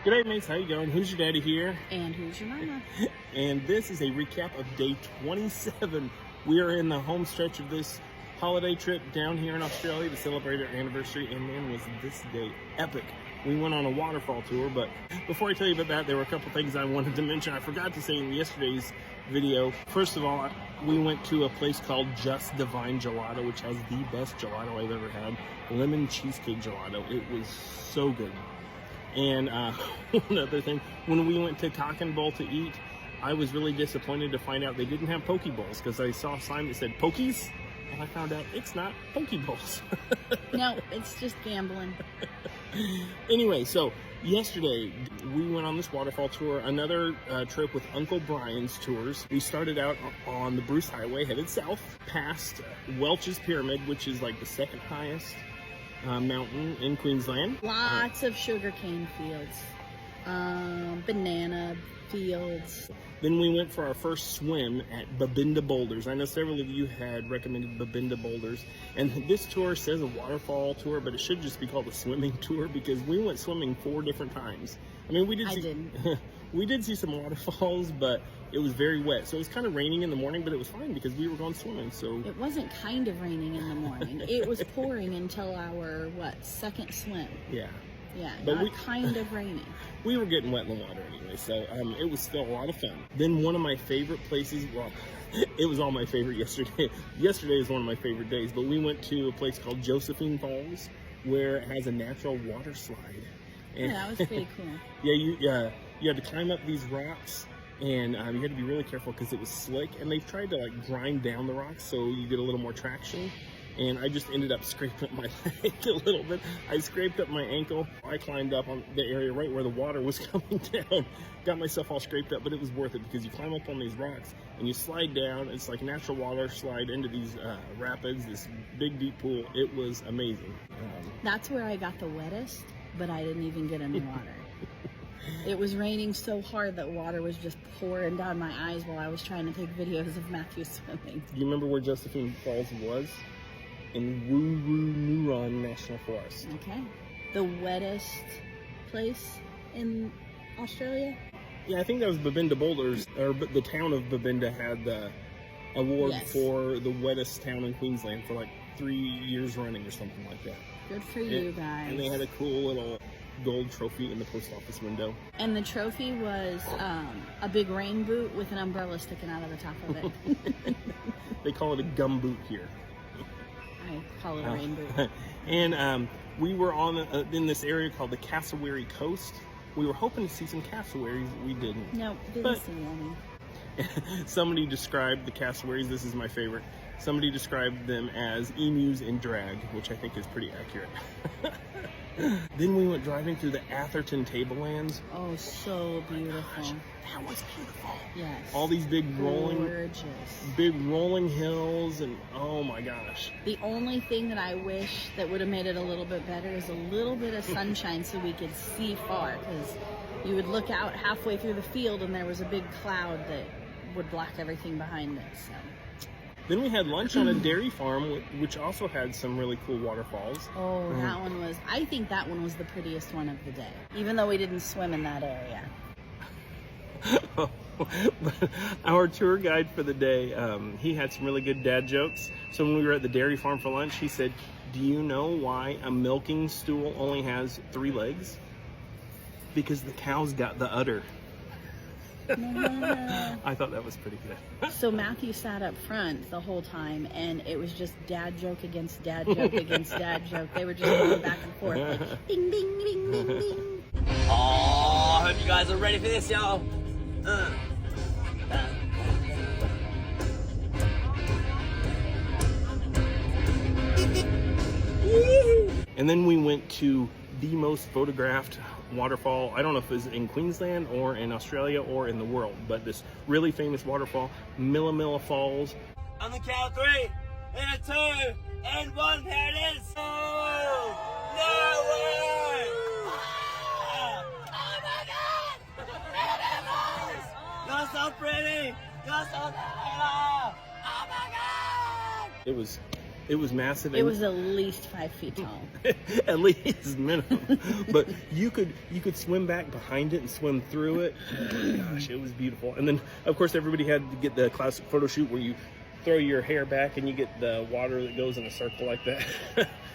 G'day mates, how you going? Hoosier Daddy here. And who's your mama? And this is a recap of day 27. We are in the home stretch of this holiday trip down here in Australia to celebrate our anniversary, and man, was this day epic. We went on a waterfall tour, but before I tell you about that, there were a couple things I wanted to mention. I forgot to say in yesterday's video. First of all, we went to a place called Just Divine Gelato, which has the best gelato I've ever had. Lemon cheesecake gelato. It was so good. And one other thing, when we went to Cock and Bull to eat, I was really disappointed to find out they didn't have poke bowls, because I saw a sign that said Pokies, and I found out it's not poke bowls. No, it's just gambling. Anyway, so yesterday we went on this waterfall tour, another trip with Uncle Brian's Tours. We started out on the Bruce Highway, headed south, past Welch's Pyramid, which is like the second highest mountain in Queensland. Lots of sugarcane fields, banana fields. Then we went for our first swim at Babinda Boulders. I know several of you had recommended Babinda Boulders, and this tour says a waterfall tour, but it should just be called a swimming tour, because we went swimming 4 different times. I mean, we did see some waterfalls, but it was very wet. So it was kind of raining in the morning, but it was fine because we were going swimming. So it wasn't kind of raining in the morning. It was pouring until our second swim. Yeah. Yeah, but not kind of raining. We were getting wet in the water anyway, so it was still a lot of fun. Then one of my favorite places, well, it was all my favorite yesterday. Yesterday is one of my favorite days, but we went to a place called Josephine Falls, where it has a natural water slide. And yeah, that was pretty cool. Yeah, you had to climb up these rocks, and you had to be really careful because it was slick, and they tried to like grind down the rocks so you get a little more traction. And I just ended up scraping up my leg a little bit. I scraped up my ankle. I climbed up on the area right where the water was coming down. Got myself all scraped up, but it was worth it because you climb up on these rocks and you slide down. It's like natural water slide into these rapids, this big deep pool. It was amazing. That's where I got the wettest, but I didn't even get in the water. It was raining so hard that water was just pouring down my eyes while I was trying to take videos of Matthew swimming. Do you remember where Josephine Falls was? In Wooroonuran National Forest. Okay. The wettest place in Australia? Yeah, I think that was Babinda Boulders, or the town of Babinda had the award for the wettest town in Queensland for like 3 years running or something like that. Good for you guys. And they had a cool little gold trophy in the post office window. And the trophy was a big rain boot with an umbrella sticking out of the top of it. They call it a gum boot here. I call it a rain boot. And we were on in this area called the Cassowary Coast. We were hoping to see some cassowaries. We didn't. No, didn't see any. Somebody described the cassowaries, this is my favorite, somebody described them as emus in drag, which I think is pretty accurate. Then we went driving through the Atherton Tablelands. Oh, so beautiful. Oh gosh, that was beautiful. Yes. All these big rolling hills, and oh my gosh. The only thing that I wish that would have made it a little bit better is a little bit of sunshine so we could see far, because you would look out halfway through the field and there was a big cloud that would block everything behind it. So. Then we had lunch on a dairy farm, which also had some really cool waterfalls. Oh, that one was, I think that one was the prettiest one of the day, even though we didn't swim in that area. Our tour guide for the day, he had some really good dad jokes. So when we were at the dairy farm for lunch, he said, "Do you know why a milking stool only has 3 legs? Because the cow's got the udder." I thought that was pretty good. So Matthew sat up front the whole time, and it was just dad joke against dad joke against dad joke. They were just going back and forth like ding, ding, ding, ding, ding. Oh, I hope you guys are ready for this, y'all. And then we went to the most photographed waterfall, I don't know if it's in Queensland or in Australia or in the world, but this really famous waterfall, Millamilla Falls. On the count of 3, and 2, and 1, there it is. Oh, no way! Oh my God! You're so pretty! You're so pretty! Oh my God! It was It was massive. It was at least 5 feet tall. At least minimum. But you could swim back behind it and swim through it. Oh my gosh, it was beautiful. And then of course everybody had to get the classic photo shoot where you throw your hair back and you get the water that goes in a circle like that.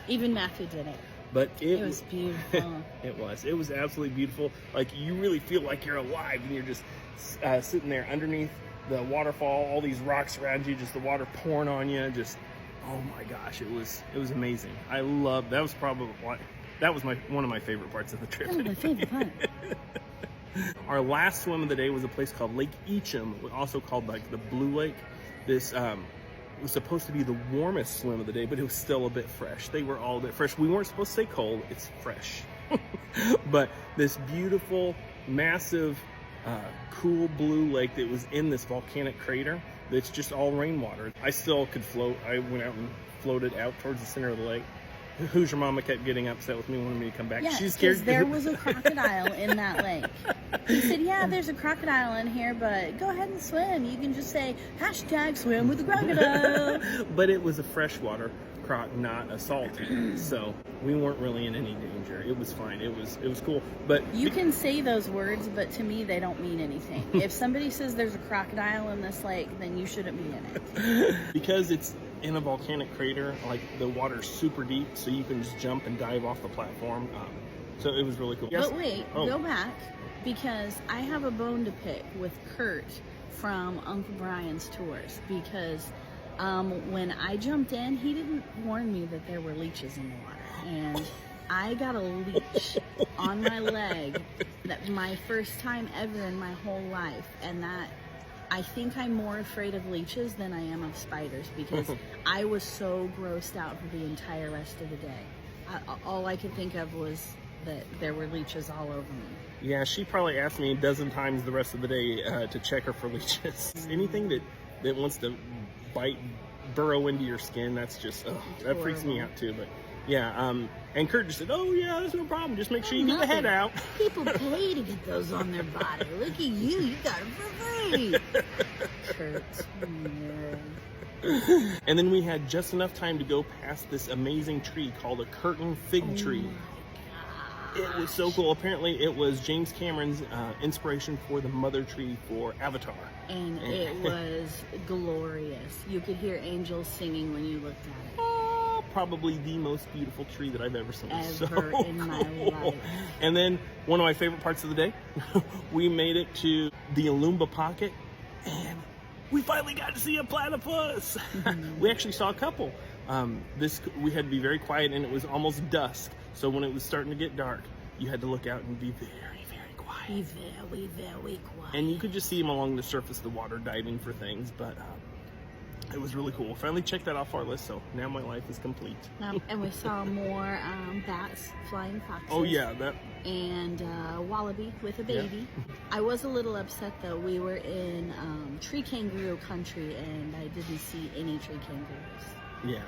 Even Matthew did it. But it was beautiful. It was absolutely beautiful. Like, you really feel like you're alive and you're just sitting there underneath the waterfall, all these rocks around you, just the water pouring on you. Just, oh my gosh, it was amazing. I loved that. Was probably one of my favorite parts of the trip. Oh, my favorite part. Our last swim of the day was a place called Lake Eacham, also called like the Blue Lake. This was supposed to be the warmest swim of the day, but it was still a bit fresh. They were all a bit fresh. We weren't supposed to say cold, it's fresh. But this beautiful, massive, cool blue lake that was in this volcanic crater that's just all rainwater. I still could float. I went out and floated out towards the center of the lake. Hoosier Mama kept getting upset with me, wanted me to come back. Yeah, She's scared. There was a crocodile in that lake. He said, yeah, there's a crocodile in here, but go ahead and swim. You can just say, #swim with the crocodile. But it was a freshwater croc, not a salty. So we weren't really in any danger. It was fine. It was cool. But you can say those words, but to me, they don't mean anything. If somebody says there's a crocodile in this lake, then you shouldn't be in it. Because it's in a volcanic crater, like the water's super deep, so you can just jump and dive off the platform. So it was really cool. Yes? But wait, go back, because I have a bone to pick with Kurt from Uncle Brian's tours, because when I jumped in, he didn't warn me that there were leeches in the water, and I got a leech on my leg, that my first time ever in my whole life, and that I think I'm more afraid of leeches than I am of spiders, because I was so grossed out for the entire rest of the day. All I could think of was that there were leeches all over me. Yeah, she probably asked me a dozen times the rest of the day to check her for leeches. Anything that wants to burrow into your skin, that's just, that freaks me out too. But yeah, and Kurt just said, oh yeah, that's no problem. Just make sure you get the head out. People pay to get those on their body. Look at you got them for free. Kurt. Yeah. And then we had just enough time to go past this amazing tree called a curtain fig tree. It was so cool. Apparently it was James Cameron's inspiration for the mother tree for Avatar. And it was glorious. You could hear angels singing when you looked at it. Probably the most beautiful tree that I've ever seen. Ever in my life. And then one of my favorite parts of the day, we made it to the Alumba Pocket, and we finally got to see a platypus. We actually saw a couple. We had to be very quiet, and it was almost dusk. So when it was starting to get dark, you had to look out and be very, very quiet. Be very, very quiet. And you could just see them along the surface of the water diving for things, but it was really cool. Finally checked that off our list, so now my life is complete. And we saw more bats, flying foxes. Oh yeah, and wallaby with a baby. Yeah. I was a little upset though. We were in tree kangaroo country, and I didn't see any tree kangaroos. Yeah.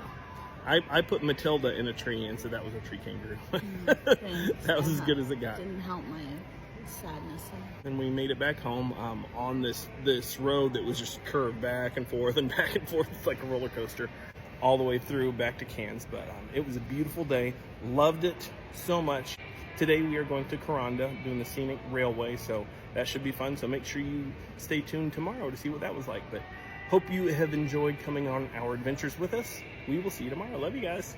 I put Matilda in a tree and said that was a tree kangaroo. That was as good as it got. Didn't help my sadness. And we made it back home on this road that was just curved back and forth like a roller coaster, all the way through back to Cairns. But it was a beautiful day. Loved it so much. Today we are going to Coranda doing the scenic railway, so that should be fun. So make sure you stay tuned tomorrow to see what that was like. But hope you have enjoyed coming on our adventures with us. We will see you tomorrow. Love you guys.